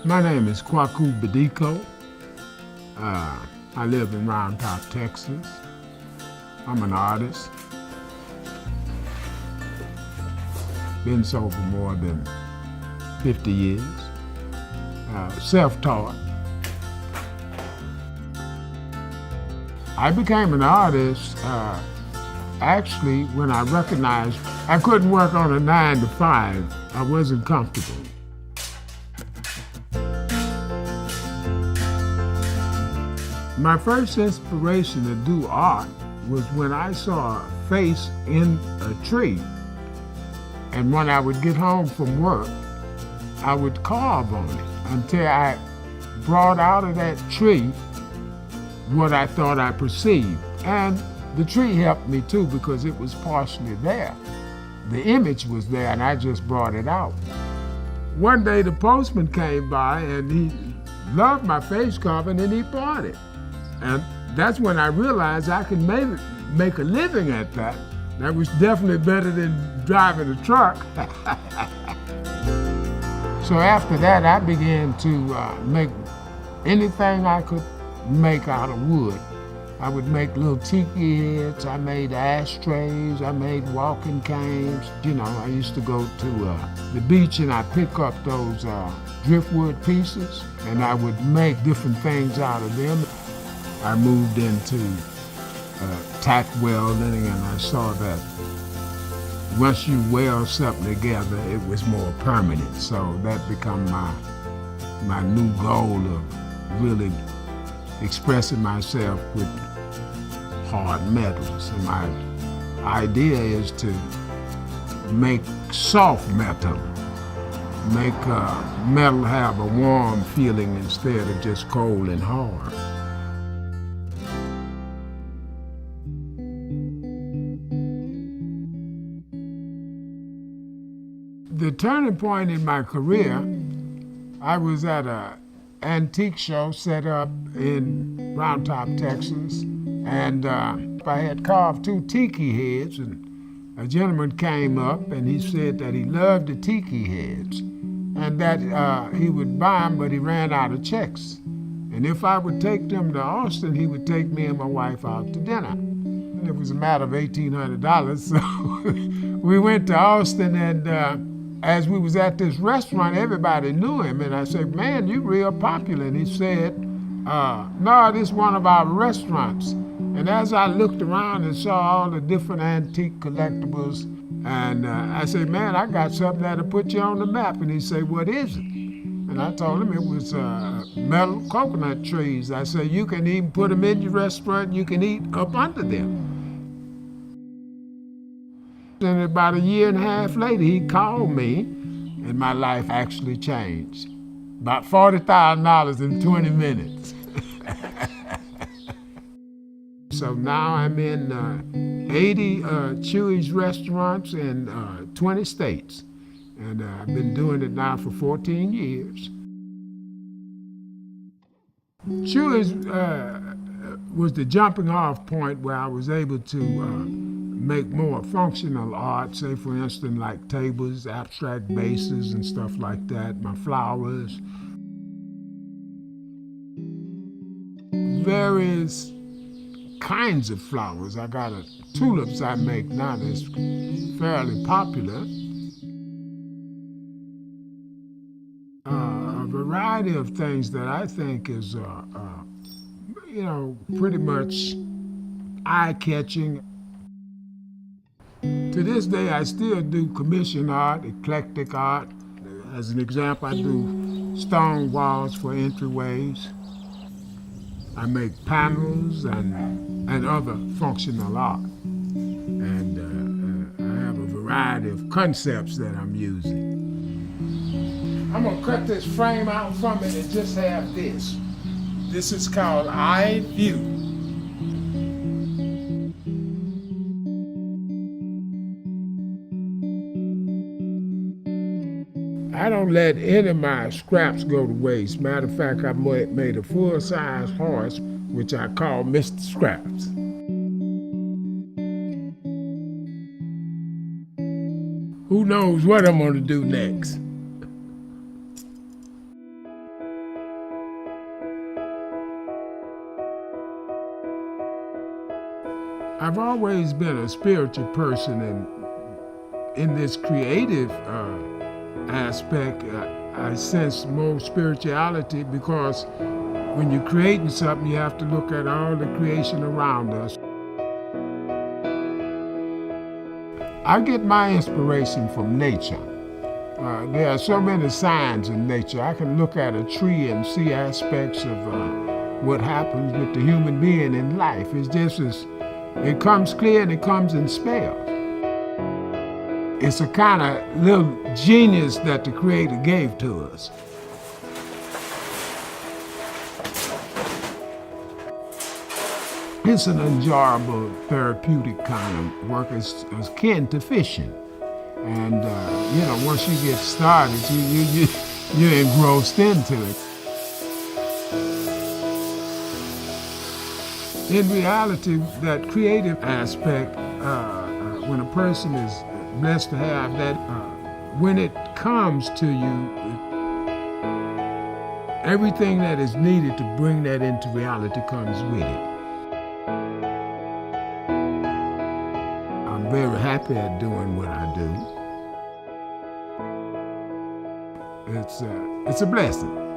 My name is Kwaku Bediko. I live in Round Top, Texas. I'm an artist. Been so for more than 50 years. Self-taught. I became an artist actually when I recognized I couldn't work on a 9 to 5. I wasn't comfortable. My first inspiration to do art was when I saw a face in a tree. And when I would get home from work, I would carve on it until I brought out of that tree what I thought I perceived. And the tree helped me too because it was partially there. The image was there and I just brought it out. One day the postman came by and he loved my face carving and he bought it. And that's when I realized I could make a living at that. That was definitely better than driving a truck. So after that, I began to make anything I could make out of wood. I would make little tiki heads, I made ashtrays, I made walking canes. You know, I used to go to the beach and I'd pick up those driftwood pieces and I would make different things out of them. I moved into tack welding and I saw that once you weld something together, it was more permanent. So that became my new goal of really expressing myself with hard metals. And my idea is to make soft metal, make metal have a warm feeling instead of just cold and hard. The turning point in my career, I was at an antique show set up in Round Top, Texas, and I had carved 2 tiki heads, and a gentleman came up and he said that he loved the tiki heads and that he would buy them, but he ran out of checks. And if I would take them to Austin, he would take me and my wife out to dinner. And it was a matter of $1,800, so we went to Austin and as we was at this restaurant, everybody knew him, and I said, "Man, you real popular." And he said, "No, this is one of our restaurants." And as I looked around and saw all the different antique collectibles, and I said, "Man, I got something that'll put you on the map." And he said, "What is it?" And I told him it was metal coconut trees. I said, "You can even put them in your restaurant, you can eat up under them." And about a year and a half later, he called me, and my life actually changed. About $40,000 in 20 minutes. So now I'm in 80 Chuy's restaurants in 20 states. And I've been doing it now for 14 years. Chuy's was the jumping off point where I was able to make more functional art, say for instance like tables, abstract bases and stuff like that, my flowers. Various kinds of flowers. I got tulips I make now that's fairly popular. A variety of things that I think is, you know, pretty much eye-catching. To this day, I still do commission art, eclectic art. As an example, I do stone walls for entryways. I make panels and other functional art. And I have a variety of concepts that I'm using. I'm gonna cut this frame out from it and just have this. This is called Eye View. I don't let any of my scraps go to waste. Matter of fact, I made a full-size horse, which I call Mr. Scraps. Who knows what I'm gonna do next? I've always been a spiritual person, and in this creative aspect, I sense more spirituality because when you're creating something, you have to look at all the creation around us. I get my inspiration from nature. There are so many signs in nature. I can look at a tree and see aspects of what happens with the human being in life. It's just it comes clear and it comes in spells. It's a kind of little genius that the Creator gave to us. It's an enjoyable, therapeutic kind of work. It's akin to fishing. And, once you get started, you're engrossed into it. In reality, that creative aspect, when a person is blessed to have that, when it comes to you, everything that is needed to bring that into reality comes with it. I'm very happy at doing what I do. It's a blessing.